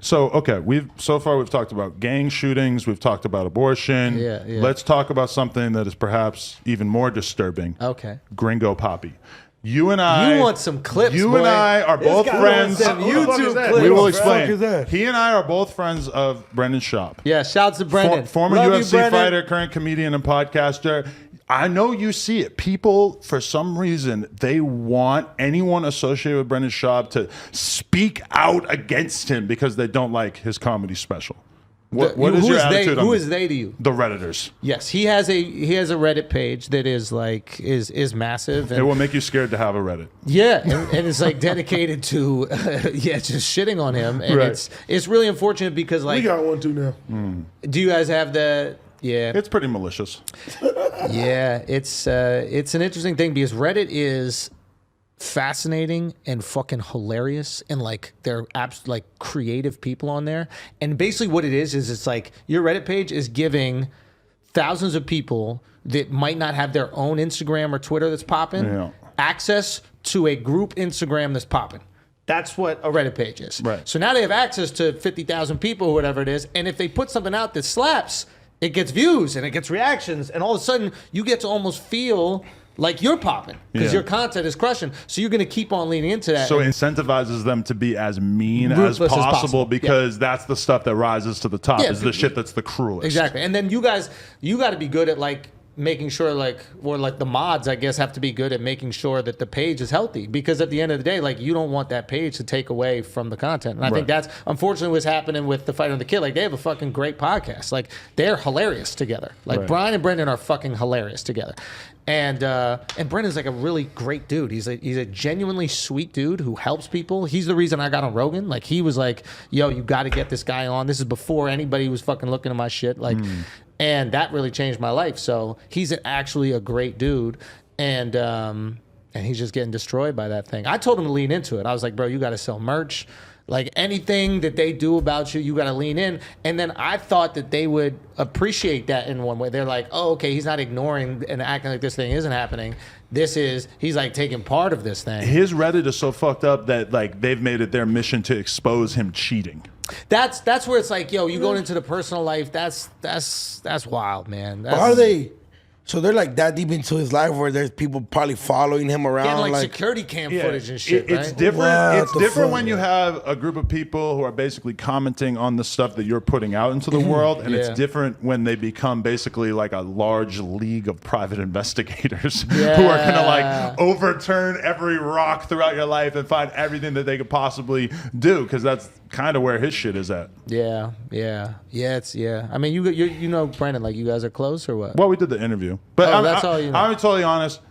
So, okay, we've talked about gang shootings. We've talked about abortion. Yeah. Let's talk about something that is perhaps even more disturbing. Okay. Gringo Poppy. You and I. You want some clips, You boy. and I are both friends. YouTube clips. We will What the fuck is explain. that? He and I are both friends of Brendan Schaub. Yeah, shouts to Brendan. Former Love you, UFC Brendan. fighter, current comedian and podcaster. I know you see it. People, for some reason, they want anyone associated with Brendan Schaub to speak out against him because they don't like his comedy special. What is your attitude on Who this? is they to you? The Redditors. Yes, he has a Reddit page that is like is massive. And It will make you scared to have a Reddit. yeah, and it's like dedicated to just shitting on him, and Right. it's really unfortunate because We like, got one too now. do you guys have the? Yeah, It's pretty malicious. yeah, it's an interesting thing because Reddit is fascinating and fucking hilarious, and like they're like creative people on there. And basically what it is it's like your Reddit page is giving thousands of people that might not have their own Instagram or Twitter that's popping Yeah. access to a group Instagram that's popping. That's what a Reddit page is. Right. So now they have access to 50,000 people or whatever it is, and if they put something out that slaps, it gets views and it gets reactions, and all of a sudden you get to almost feel like you're popping because Yeah. your content is crushing. So you're going to keep on leaning into that. So it incentivizes them to be as mean as Ruthless as possible, possible. because that's the stuff that rises to the top, Yeah, is the shit that's the cruelest. Exactly. And then you got to be good at like making sure or the mods, I guess, have to be good at making sure that the page is healthy, because at the end of the day, like, you don't want that page to take away from the content. And I think that's unfortunately what's happening with The Fighter and the Kid. Like, they have a fucking great podcast. Like, they're hilarious together. Like, Right. Brian and Brendan are fucking hilarious together. And Brendan's like a really great dude. He's a genuinely sweet dude who helps people. He's the reason I got on Rogan. Like, he was like, yo, you got to get this guy on. This is before anybody was fucking looking at my shit. Like, and that really changed my life. So he's actually a great dude. And he's just getting destroyed by that thing. I told him to lean into it. I was like, bro, you got to sell merch. Like, anything that they do about you, you got to lean in. And then I thought that they would appreciate that in one way. They're like, oh, okay, he's not ignoring and acting like this thing isn't happening. He's like taking part of this thing. His Reddit is so fucked up that, like, they've made it their mission to expose him cheating. That's where it's like, yo, you going into the personal life. That's wild, man. That's, Are they? So they're like that deep into his life where there's people probably following him around, getting like security cam footage and shit, It's right? different. What It's the different fuck? when you have a group of people who are basically commenting on the stuff that you're putting out into the world, and it's Yeah. different when they become basically like a large league of private investigators who are gonna like overturn every rock throughout your life and find everything that they could possibly do, because that's kind of where his shit is at. Yeah. I mean, you know Brandon, like, you guys are close or what? Well, we did the interview, but Oh, that's all you know. I'm totally honest.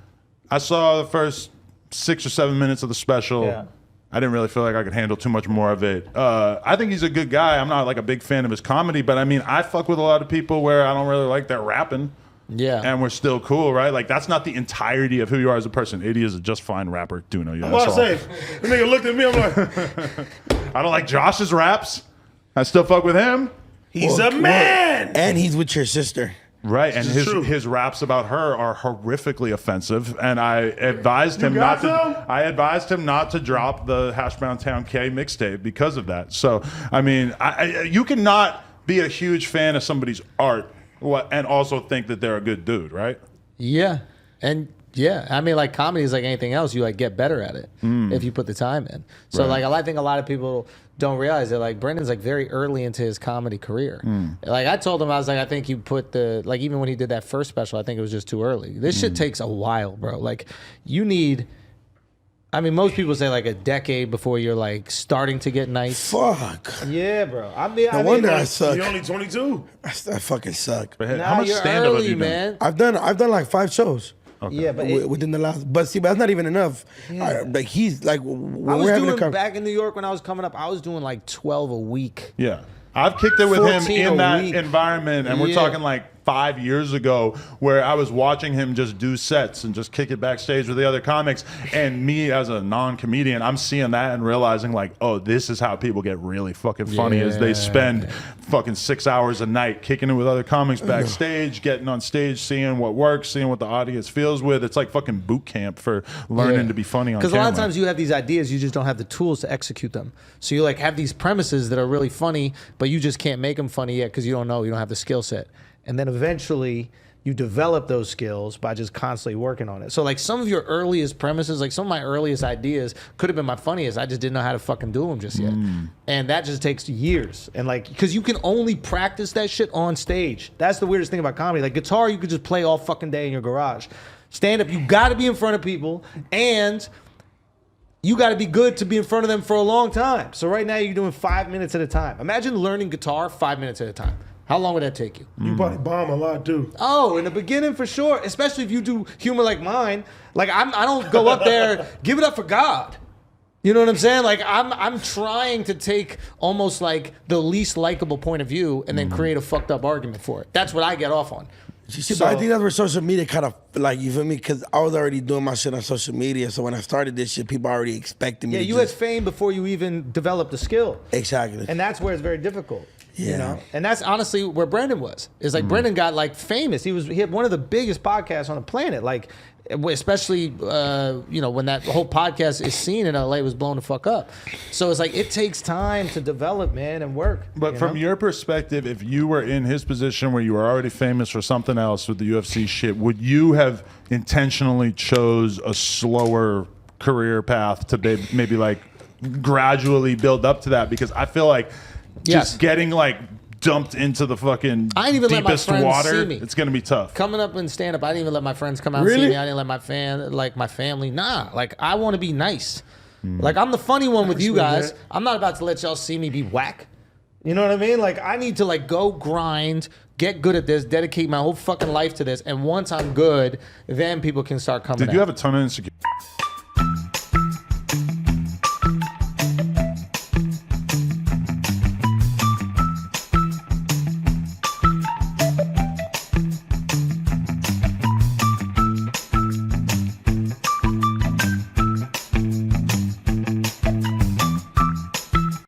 I saw the first 6 or 7 minutes of the special. Yeah. I didn't really feel like I could handle too much more of it. I think he's a good guy. I'm not like a big fan of his comedy, but I mean, I fuck with a lot of people where I don't really like their rapping. Yeah. And we're still cool, right? Like, that's not the entirety of who you are as a person. Eddie is a just fine rapper. Do know you. I'm about to say, the nigga looked at me, I'm like, I don't like Josh's raps. I still fuck with him. he's a man. And he's with your sister. Right, and is true. his raps about her are horrifically offensive, and I advised him not to. I advised him not to drop the Hash Brown Town K mixtape because of that. So, I mean, you cannot be a huge fan of somebody's art and also think that they're a good dude, right? Yeah. And yeah, I mean, like, comedy is like anything else. You like get better at it if you put the time in. So Right. like, I think a lot of people don't realize that, like, Brendan's like very early into his comedy career. Like, I told him, I was like, I think you put like, even when he did that first special, I think it was just too early. This shit takes a while, bro. Like, you need, I mean, most people say like a decade before you're like starting to get nice. Fuck. Yeah, bro. I mean, No wonder I suck. You're only 22. I fucking suck. But nah, how much you're stand-up have early, you done? man. I've done like 5 shows. Yeah, but Within the last, but that's not even enough. Like, he's like, when I was we're having doing a back in New York when I was coming up. I was doing like 12 a week. Yeah, I've kicked it with him 14 in a that week. environment, and we're Yeah. talking like 5 years ago where I was watching him just do sets and just kick it backstage with the other comics, and me as a non-comedian, I'm seeing that and realizing like, oh, this is how people get really fucking funny as they spend fucking 6 hours a night kicking it with other comics backstage, getting on stage, seeing what works, seeing what the audience feels with. It's like fucking boot camp for learning to be funny on camera. Because a lot of times you have these ideas, you just don't have the tools to execute them. So you like have these premises that are really funny, but you just can't make them funny yet because you don't know, you don't have the skill set. And then eventually you develop those skills by just constantly working on it. So like some of your earliest premises, like some of my earliest ideas could have been my funniest. I just didn't know how to fucking do them just yet. And that just takes years. And like, because you can only practice that shit on stage. That's the weirdest thing about comedy. Like guitar, you could just play all fucking day in your garage. Stand up, you got to be in front of people, and you got to be good to be in front of them for a long time. So right now you're doing 5 minutes at a time. Imagine learning guitar 5 minutes at a time. How long would that take you? You probably bomb a lot too. Oh, in the beginning for sure. Especially if you do humor like mine. Like I don't go up there, give it up for God. You know what I'm saying? Like I'm trying to take almost like the least likable point of view and then create a fucked up argument for it. That's what I get off on. But I think that's where social media kind of, like, you feel me? Because I was already doing my shit on social media. So when I started this shit, people already expected me to you had fame before you even developed the skill. Exactly. And that's where it's very difficult. Yeah. You know? And that's honestly where Brendan was. Is like Brendan got like famous. He had one of the biggest podcasts on the planet. Like, especially when that whole podcast is seen in LA, was blown the fuck up. So it's like it takes time to develop, man, and work. But from your perspective, if you were in his position where you were already famous for something else with the UFC shit, would you have intentionally chose a slower career path to maybe like gradually build up to that? Because I feel like just getting like dumped into the fucking I didn't even deepest let my friends water, see me. it's gonna be tough. Coming up in stand up, I didn't even let my friends come out and see me. I didn't let my family. Nah, like I want to be nice. Like I'm the funny one with you guys. I'm not about to let y'all see me be whack. You know what I mean? Like I need to like go grind, get good at this, dedicate my whole fucking life to this, and once I'm good, then people can start coming. Did you have a ton of insecurity?